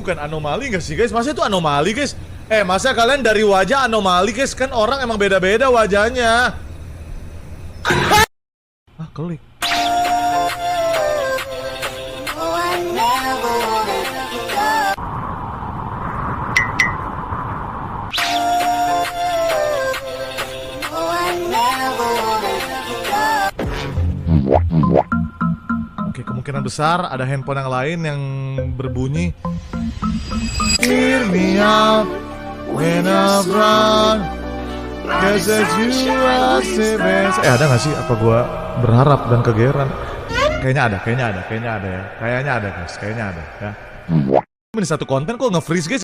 bukan anomali gak sih guys? Masa itu anomali guys? Masa kalian dari wajah anomali guys? Kan orang emang beda-beda wajahnya. Klik. Oke, kemungkinan besar ada handphone yang lain yang berbunyi Hear me out when I run, cause you are the best. Ada gak sih? Apa gua berharap dan kegeran? Kayaknya ada ya. Kayaknya ada guys, kayaknya ada ya. Ini satu konten kok nge-freeze guys.